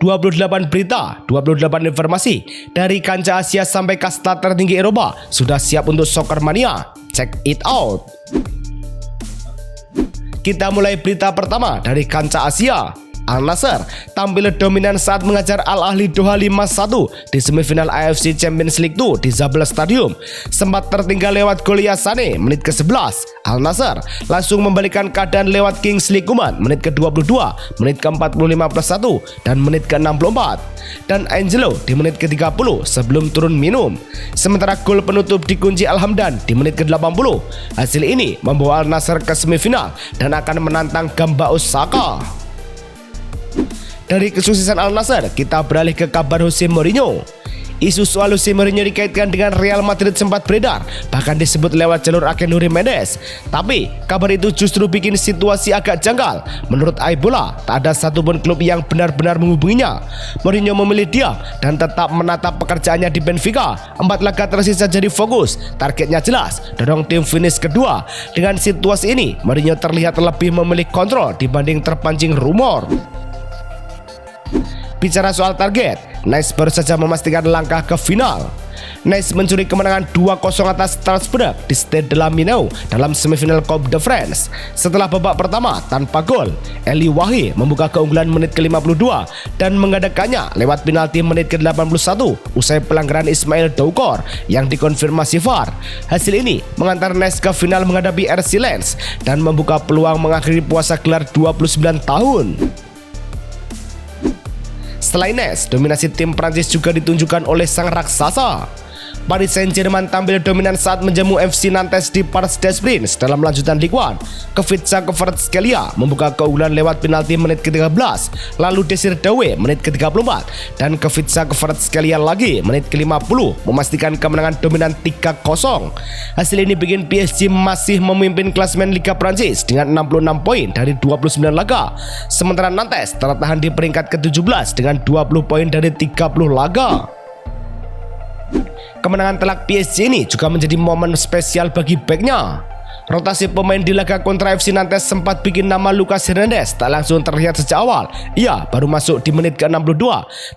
28 berita, 28 informasi dari kancah Asia sampai kasta tertinggi Eropa sudah siap untuk Soccer Mania. Check it out. Kita mulai berita pertama dari kancah Asia. Al Nassr tampil dominan saat mengajar Al Ahly Doha 5-1 di semifinal AFC Champions League 2 di Zabla Stadium. Sempat tertinggal lewat gol Yassane menit ke-11. Al Nassr langsung membalikan keadaan lewat Kingsley Coman menit ke-22, menit ke-45+1 dan menit ke-64. Dan Angelo di menit ke-30 sebelum turun minum. Sementara gol penutup dikunci Al-Hamdan di menit ke-80. Hasil ini membawa Al Nassr ke semifinal dan akan menantang Gamba Osaka. Dari kesuksesan Al Nassr, kita beralih ke kabar Jose Mourinho. Isu soal Jose Mourinho dikaitkan dengan Real Madrid sempat beredar, bahkan disebut lewat jalur agen Nuri Mendes. Tapi kabar itu justru bikin situasi agak janggal. Menurut Aibola, tak ada satupun klub yang benar-benar menghubunginya. Mourinho memilih diam dan tetap menatap pekerjaannya di Benfica. 4 laga tersisa jadi fokus, targetnya jelas, dorong tim finish kedua. Dengan situasi ini, Mourinho terlihat lebih memilih kontrol dibanding terpancing rumor. Bicara soal target, Nice baru saja memastikan langkah ke final. Nice mencuri kemenangan 2-0 atas Strasbourg di Stade de la Minau dalam semifinal Coupe de France. Setelah babak pertama tanpa gol, Eli Wahi membuka keunggulan menit ke-52 dan mengadakannya lewat penalti menit ke-81 usai pelanggaran Ismail Doukor yang dikonfirmasi VAR. Hasil ini mengantar Nice ke final menghadapi RC Lens dan membuka peluang mengakhiri puasa gelar 29 tahun. Selain Nice, dominasi tim Prancis juga ditunjukkan oleh sang raksasa. Paris Saint-Germain tampil dominan saat menjamu FC Nantes di Parc des Princes dalam lanjutan Ligue 1. Kevitsa Kvaratskhelia membuka keunggulan lewat penalti menit ke-13, lalu Desir Doué menit ke-34 dan Kevitsa Kvaratskhelia lagi menit ke-50 memastikan kemenangan dominan 3-0. Hasil ini bikin PSG masih memimpin klasemen Liga Prancis dengan 66 poin dari 29 laga. Sementara Nantes tertahan di peringkat ke-17 dengan 20 poin dari 30 laga. Kemenangan telak PSG ini juga menjadi momen spesial bagi backnya. Rotasi pemain di laga kontra FC Nantes sempat bikin nama Lucas Hernandez tak langsung terlihat sejak awal. Ia baru masuk di menit ke-62,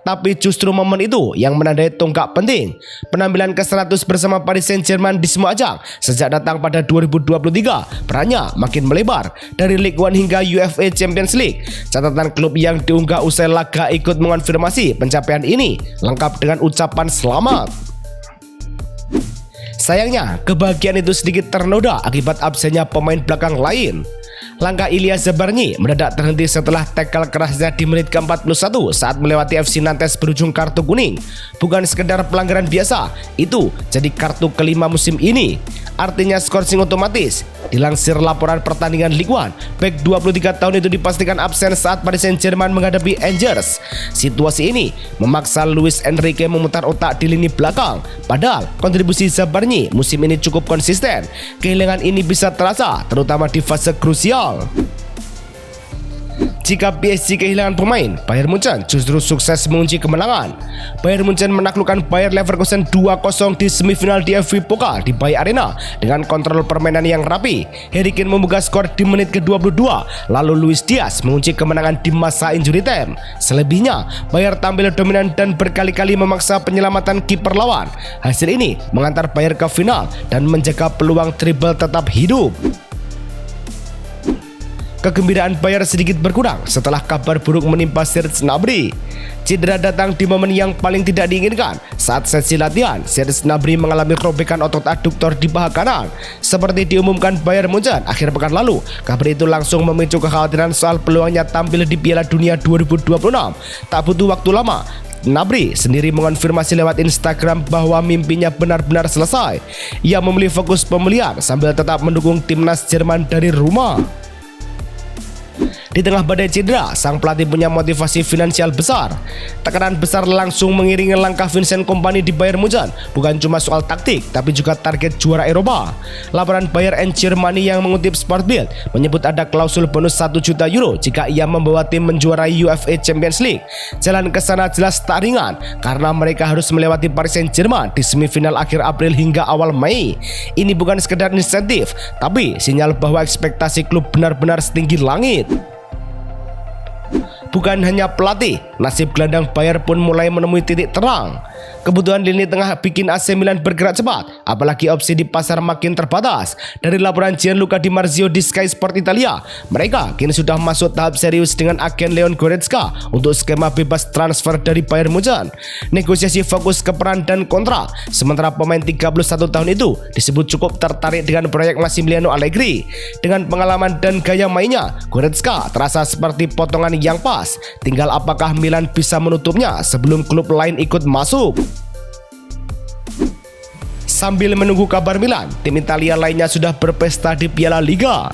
tapi justru momen itu yang menandai tonggak penting. Penampilan ke-100 bersama Paris Saint-Germain di semua ajang sejak datang pada 2023 perannya makin melebar dari Ligue 1 hingga UEFA Champions League. Catatan klub yang diunggah usai laga ikut mengonfirmasi pencapaian ini lengkap dengan ucapan selamat. Sayangnya, kebahagiaan itu sedikit ternoda akibat absennya pemain belakang lain. Langkah Ilya Zabarnyi mendadak terhenti setelah tackle kerasnya di menit ke-41 saat melewati FC Nantes berujung kartu kuning. Bukan sekedar pelanggaran biasa, itu jadi kartu kelima musim ini. Artinya scoring otomatis. Dilansir laporan pertandingan Ligue 1, bek 23 tahun itu dipastikan absen saat Paris Saint-Germain menghadapi Angers. Situasi ini memaksa Luis Enrique memutar otak di lini belakang. Padahal kontribusi Zabarnyi musim ini cukup konsisten. Kehilangan ini bisa terasa terutama di fase krusial. Jika PSG kehilangan pemain, Bayern Munchen justru sukses mengunci kemenangan. Bayern Munchen menaklukkan Bayer Leverkusen 2-0 di semifinal DFB Pokal di Bayer Arena dengan kontrol permainan yang rapi. Harry Kane membuka skor di menit ke-22, lalu Luis Diaz mengunci kemenangan di masa injury time. Selebihnya, Bayer tampil dominan dan berkali-kali memaksa penyelamatan kiper lawan. Hasil ini mengantar Bayer ke final dan menjaga peluang treble tetap hidup. Kegembiraan Bayer sedikit berkurang setelah kabar buruk menimpa Serge Gnabry. Cedera datang di momen yang paling tidak diinginkan. Saat sesi latihan, Serge Gnabry mengalami robekan otot aduktor di paha kanan. Seperti diumumkan Bayern Munchen akhir pekan lalu, kabar itu langsung memicu kekhawatiran soal peluangnya tampil di Piala Dunia 2026. Tak butuh waktu lama, Gnabry sendiri mengonfirmasi lewat Instagram bahwa mimpinya benar-benar selesai. Ia memilih fokus pemulihan sambil tetap mendukung timnas Jerman dari rumah. Di tengah badai cedera, sang pelatih punya motivasi finansial besar. Tekanan besar langsung mengiringi langkah Vincent Kompany di Bayern Munchen. Bukan cuma soal taktik, tapi juga target juara Eropa. Laporan Bayern and Germany yang mengutip Sportbild menyebut ada klausul bonus 1 juta euro jika ia membawa tim menjuarai UEFA Champions League. Jalan ke sana jelas tak ringan, karena mereka harus melewati Paris Saint-Germain di semifinal akhir April hingga awal Mei. Ini bukan sekedar insentif, tapi sinyal bahwa ekspektasi klub benar-benar setinggi langit. Bukan hanya pelatih, nasib gelandang Bayern pun mulai menemui titik terang. Kebutuhan lini tengah bikin AC Milan bergerak cepat, apalagi opsi di pasar makin terbatas. Dari laporan Gianluca Di Marzio di Sky Sport Italia, mereka kini sudah masuk tahap serius dengan agen Leon Goretzka untuk skema bebas transfer dari Bayern Munchen. Negosiasi fokus ke peran dan kontrak, sementara pemain 31 tahun itu disebut cukup tertarik dengan proyek Massimiliano Allegri. Dengan pengalaman dan gaya mainnya, Goretzka terasa seperti potongan yang pas. Tinggal apakah Milan bisa menutupnya sebelum klub lain ikut masuk. Sambil menunggu kabar Milan, tim Italia lainnya sudah berpesta di Piala Liga.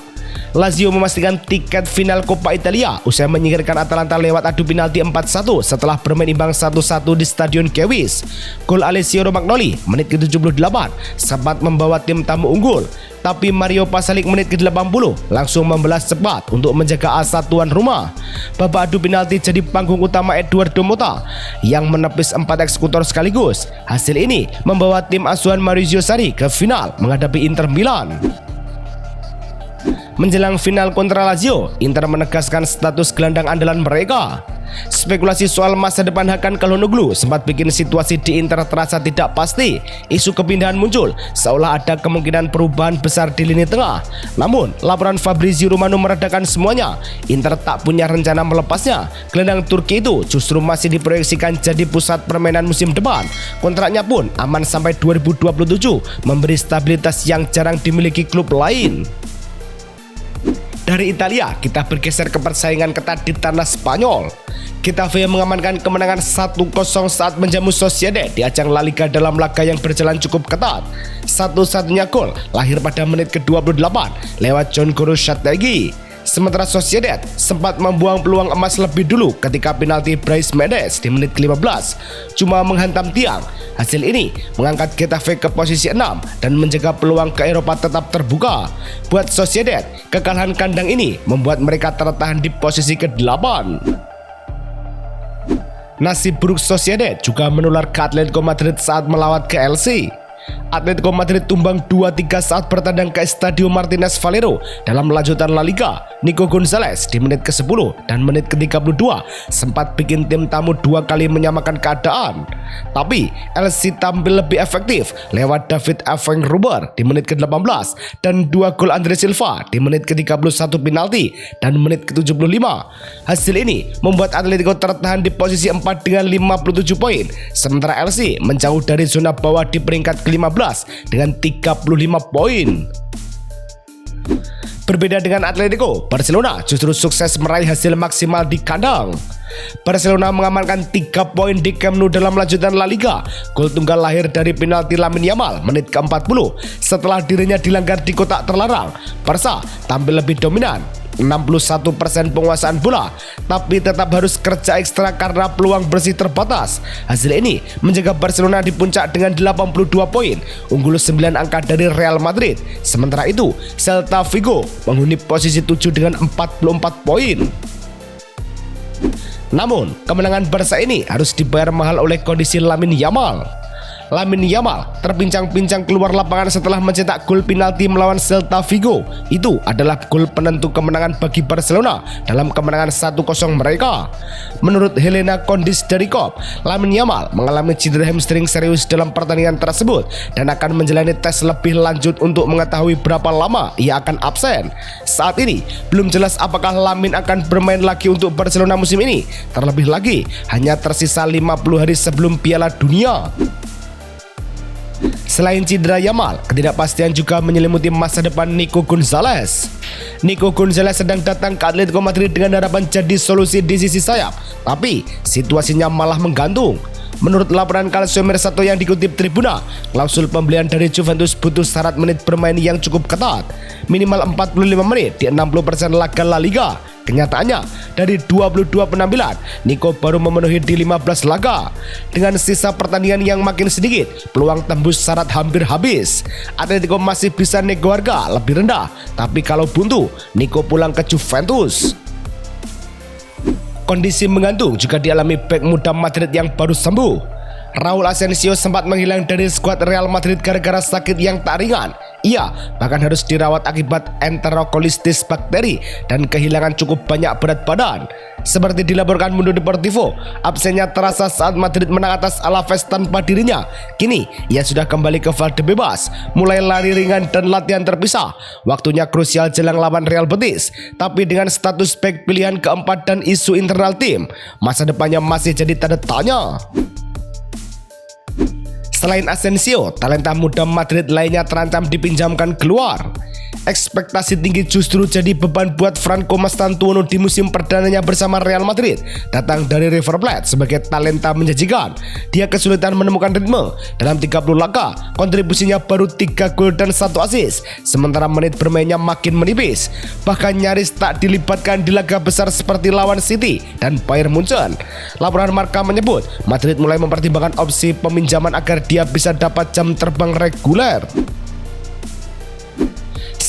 Lazio memastikan tiket final Coppa Italia usai menyingkirkan Atalanta lewat adu penalti 4-1 setelah bermain imbang 1-1 di Stadion Kewis. Gol Alessio Romagnoli menit ke-78 sempat membawa tim tamu unggul, tapi Mario Pasalic menit ke-80 langsung membalas cepat untuk menjaga asa tuan rumah. Babak adu penalti jadi panggung utama Eduardo Motta yang menepis 4 eksekutor sekaligus. Hasil ini membawa tim asuhan Maurizio Sarri ke final menghadapi Inter Milan. Menjelang final kontra Lazio, Inter menegaskan status gelandang andalan mereka. Spekulasi soal masa depan Hakan Calhanoglu sempat bikin situasi di Inter terasa tidak pasti. Isu kepindahan muncul, seolah ada kemungkinan perubahan besar di lini tengah. Namun, laporan Fabrizio Romano meredakan semuanya. Inter tak punya rencana melepasnya. Gelandang Turki itu justru masih diproyeksikan jadi pusat permainan musim depan. Kontraknya pun aman sampai 2027, memberi stabilitas yang jarang dimiliki klub lain. Dari Italia, kita bergeser ke persaingan ketat di tanah Spanyol. Getafe mengamankan kemenangan 1-0 saat menjamu Sociedad di ajang La Liga dalam laga yang berjalan cukup ketat. Satu-satunya gol lahir pada menit ke-28 lewat John Goroshategui. Sementara Sociedad sempat membuang peluang emas lebih dulu ketika penalti Brais Mendes di menit ke-15 cuma menghantam tiang. Hasil ini mengangkat Getafe ke posisi 6 dan menjaga peluang ke Eropa tetap terbuka. Buat Sociedad, kekalahan kandang ini membuat mereka tertahan di posisi ke-8. Nasib buruk Sociedad juga menular ke Atletico Madrid saat melawat ke LC. Atletico Madrid tumbang 2-3 saat bertandang ke Estadio Martínez Valero dalam lanjutan La Liga. Nico Gonzalez di menit ke-10 dan menit ke-32 sempat bikin tim tamu 2 kali menyamakan keadaan. Tapi LC tampil lebih efektif lewat David Effenhuber di menit ke-18 dan 2 gol Andre Silva di menit ke-31 penalti dan menit ke-75. Hasil ini membuat Atletico tertahan di posisi 4 dengan 57 poin, sementara LC menjauh dari zona bawah di peringkat ke-15 dengan 35 poin. Berbeda dengan Atletico, Barcelona justru sukses meraih hasil maksimal di kandang. Barcelona mengamankan 3 poin di Camp Nou dalam lanjutan La Liga. Gol tunggal lahir dari penalti Lamine Yamal menit ke-40 setelah dirinya dilanggar di kotak terlarang. Barca tampil lebih dominan, 61% penguasaan bola, tapi tetap harus kerja ekstra karena peluang bersih terbatas. Hasil ini menjaga Barcelona di puncak dengan 82 poin, unggul 9 angka dari Real Madrid. Sementara itu, Celta Vigo menghuni posisi 7 dengan 44 poin. Namun, kemenangan Barca ini harus dibayar mahal oleh kondisi Lamine Yamal. Lamine Yamal terpincang-pincang keluar lapangan setelah mencetak gol penalti melawan Celta Vigo. Itu adalah gol penentu kemenangan bagi Barcelona dalam kemenangan 1-0 mereka. Menurut Helena Condis dari KOP, Lamine Yamal mengalami cedera hamstring serius dalam pertandingan tersebut dan akan menjalani tes lebih lanjut untuk mengetahui berapa lama ia akan absen. Saat ini belum jelas apakah Lamine akan bermain lagi untuk Barcelona musim ini. Terlebih lagi, hanya tersisa 50 hari sebelum Piala Dunia. Selain cedera Yamal, ketidakpastian juga menyelimuti masa depan Nico Gonzalez. Nico Gonzalez sedang datang ke Atletico Madrid dengan harapan jadi solusi di sisi sayap, tapi situasinya malah menggantung. Menurut laporan Calcio Mercato yang dikutip Tribuna, klausul pembelian dari Juventus butuh syarat menit bermain yang cukup ketat, minimal 45 menit di 60% laga La Liga. Kenyataannya, dari 22 penampilan, Nico baru memenuhi di 15 laga. Dengan sisa pertandingan yang makin sedikit, peluang tembus syarat hampir habis. Atletico masih bisa nego harga lebih rendah, tapi kalau buntu, Nico pulang ke Juventus. Kondisi menggantung juga dialami bek muda Madrid yang baru sembuh. Raul Asensio sempat menghilang dari skuad Real Madrid gara-gara sakit yang tak ringan. Ia bahkan harus dirawat akibat enterokolitis bakteri dan kehilangan cukup banyak berat badan. Seperti dilaporkan Mundo Deportivo, absennya terasa saat Madrid menang atas Alaves tanpa dirinya. Kini ia sudah kembali ke Valdebebas, mulai lari ringan dan latihan terpisah. Waktunya krusial jelang lawan Real Betis, tapi dengan status bek pilihan keempat dan isu internal tim, masa depannya masih jadi tanda tanya. Selain Asensio, talenta muda Madrid lainnya terancam dipinjamkan keluar. Ekspektasi tinggi justru jadi beban buat Franco Mastantuono di musim perdananya bersama Real Madrid. Datang dari River Plate sebagai talenta menjanjikan, dia kesulitan menemukan ritme. Dalam 30 laga, kontribusinya baru 3 gol dan 1 assist, sementara menit bermainnya makin menipis. Bahkan nyaris tak dilibatkan di laga besar seperti lawan City dan Bayern Munchen. Laporan Marca menyebut, Madrid mulai mempertimbangkan opsi peminjaman agar dia bisa dapat jam terbang reguler.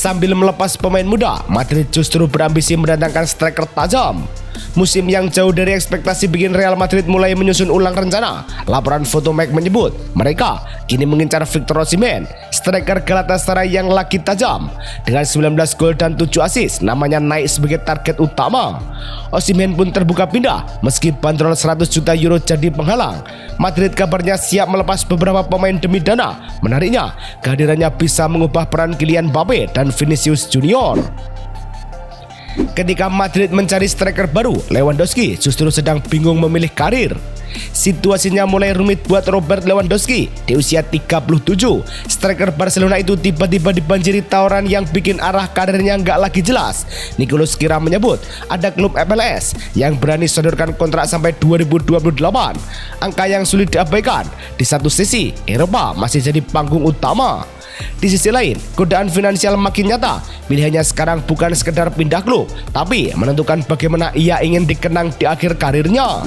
Sambil melepas pemain muda, Madrid justru berambisi mendatangkan striker tajam. Musim yang jauh dari ekspektasi bikin Real Madrid mulai menyusun ulang rencana. Laporan Fotomag menyebut mereka kini mengincar Victor Osimhen, striker Galatasaray yang lagi tajam. Dengan 19 gol dan 7 assist, namanya naik sebagai target utama. Osimhen pun terbuka pindah meski bandrol 100 juta euro jadi penghalang. Madrid kabarnya siap melepas beberapa pemain demi dana. Menariknya, kehadirannya bisa mengubah peran Kylian Mbappe dan Vinicius Junior. Ketika Madrid mencari striker baru, Lewandowski justru sedang bingung memilih karir. Situasinya mulai rumit buat Robert Lewandowski di usia 37. Striker Barcelona itu tiba-tiba dibanjiri tawaran yang bikin arah karirnya nggak lagi jelas. Nicolas Kira menyebut ada klub MLS yang berani sodorkan kontrak sampai 2028. Angka yang sulit diabaikan. Di satu sisi, Eropa masih jadi panggung utama. Di sisi lain, godaan finansial makin nyata. Pilihannya sekarang bukan sekedar pindah klub, tapi menentukan bagaimana ia ingin dikenang di akhir karirnya.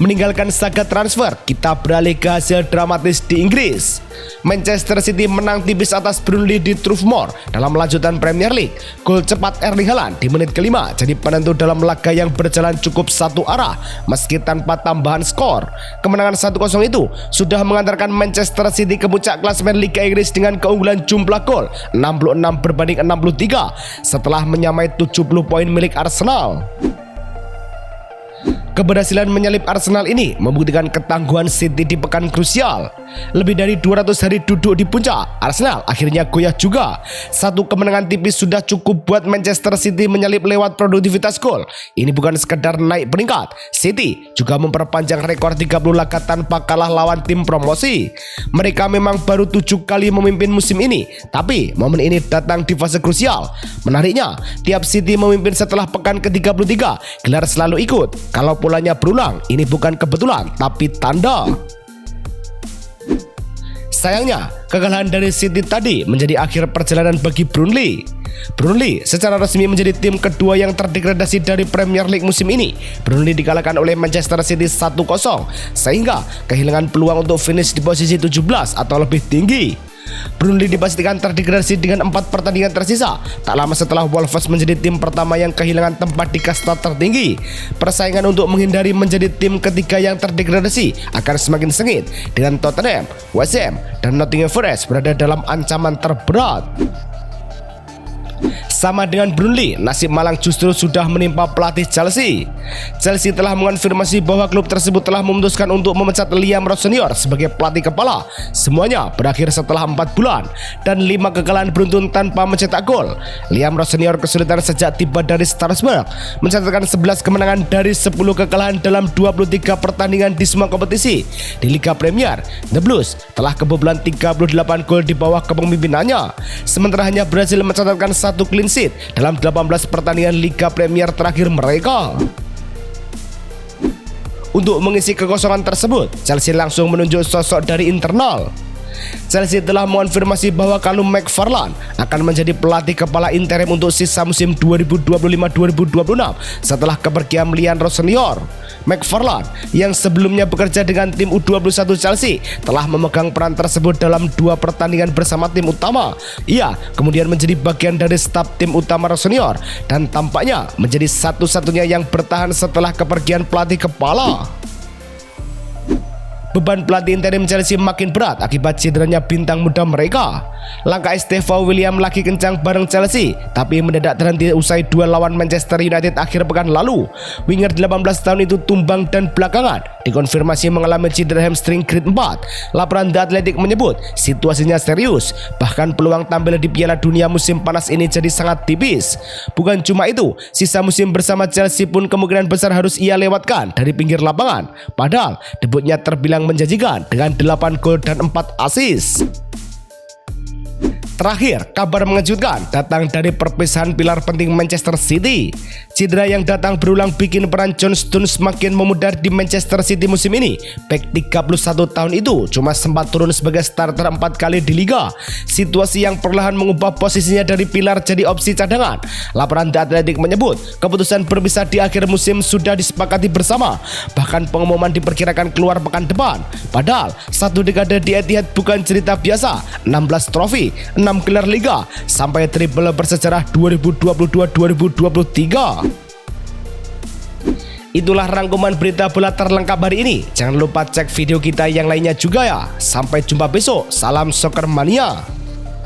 Meninggalkan saga transfer, kita beralih ke hasil dramatis di Inggris. Manchester City menang tipis atas Burnley di Turf Moor dalam lanjutan Premier League. Gol cepat Erling Haaland di menit kelima jadi penentu dalam laga yang berjalan cukup satu arah meski tanpa tambahan skor. Kemenangan 1-0 itu sudah mengantarkan Manchester City ke puncak klasemen Liga Inggris dengan keunggulan jumlah gol 66 berbanding 63 setelah menyamai 70 poin milik Arsenal. Keberhasilan menyalip Arsenal ini membuktikan ketangguhan City di pekan krusial. Lebih dari 200 hari duduk di puncak, Arsenal akhirnya goyah juga. Satu kemenangan tipis sudah cukup buat Manchester City menyalip lewat produktivitas gol. Ini bukan sekedar naik peringkat, City juga memperpanjang rekor 30 laga tanpa kalah lawan tim promosi. Mereka memang baru 7 kali memimpin musim ini, tapi momen ini datang di fase krusial. Menariknya, tiap City memimpin setelah pekan ke-33, gelar selalu ikut. Kalau polanya berulang, ini bukan kebetulan, tapi tanda. Sayangnya, kekalahan dari City tadi menjadi akhir perjalanan bagi Burnley. Burnley secara resmi menjadi tim kedua yang terdegradasi dari Premier League musim ini. Burnley dikalahkan oleh Manchester City 1-0, sehingga kehilangan peluang untuk finish di posisi 17 atau lebih tinggi. Burnley dipastikan terdegradasi dengan 4 pertandingan tersisa. Tak lama setelah Wolves menjadi tim pertama yang kehilangan tempat di kasta tertinggi. Persaingan untuk menghindari menjadi tim ketiga yang terdegradasi akan semakin sengit dengan Tottenham, West Ham, dan Nottingham Forest berada dalam ancaman terberat. Sama dengan Burnley, nasib malang justru sudah menimpa pelatih Chelsea. Chelsea telah mengonfirmasi bahwa klub tersebut telah memutuskan untuk memecat Liam Ross Senior sebagai pelatih kepala. Semuanya berakhir setelah 4 bulan dan 5 kekalahan beruntun tanpa mencetak gol. Liam Ross Senior kesulitan sejak tiba dari Strasbourg, mencatatkan 11 kemenangan dari 10 kekalahan dalam 23 pertandingan di semua kompetisi. Di Liga Premier, The Blues telah kebobolan 38 gol di bawah kepemimpinannya, sementara hanya berhasil mencatatkan 1 clean sheet dalam 18 pertandingan Liga Premier terakhir mereka. Untuk mengisi kekosongan tersebut, Chelsea langsung menunjuk sosok dari internal. Chelsea telah mengonfirmasi bahwa Callum McFarlane akan menjadi pelatih kepala interim untuk sisa musim 2025-2026 setelah kepergian Liam Ross Senior. McFarlane yang sebelumnya bekerja dengan tim U21 Chelsea telah memegang peran tersebut dalam 2 pertandingan bersama tim utama. Ia kemudian menjadi bagian dari staf tim utama Ross Senior dan tampaknya menjadi satu-satunya yang bertahan setelah kepergian pelatih kepala. beban pelatih interim Chelsea makin berat akibat cederanya bintang muda mereka. Langkah Estevao William lagi kencang bareng Chelsea, tapi mendadak terhenti usai duel lawan Manchester United akhir pekan lalu. Winger 18 tahun itu tumbang dan belakangan dikonfirmasi mengalami cedera hamstring grade 4. Laporan The Athletic menyebut situasinya serius, bahkan peluang tampil di Piala Dunia musim panas ini jadi sangat tipis. Bukan cuma itu, sisa musim bersama Chelsea pun kemungkinan besar harus ia lewatkan dari pinggir lapangan. Padahal debutnya terbilang menjanjikan dengan 8 gol dan 4 assist. Terakhir, kabar mengejutkan datang dari perpisahan pilar penting Manchester City. Cedera yang datang berulang bikin peran John Stones semakin memudar di Manchester City musim ini. Bek 31 tahun itu cuma sempat turun sebagai starter 4 kali di Liga. Situasi yang perlahan mengubah posisinya dari pilar jadi opsi cadangan. Laporan The Athletic menyebut keputusan berpisah di akhir musim sudah disepakati bersama. Bahkan pengumuman diperkirakan keluar pekan depan. Padahal satu dekade di Etihad bukan cerita biasa. 16 trofi, 6 gelar Liga, sampai triple bersejarah 2022-2023. Itulah rangkuman berita bola terlengkap hari ini. Jangan lupa cek video kita yang lainnya juga ya. Sampai jumpa besok. Salam Soccer Mania.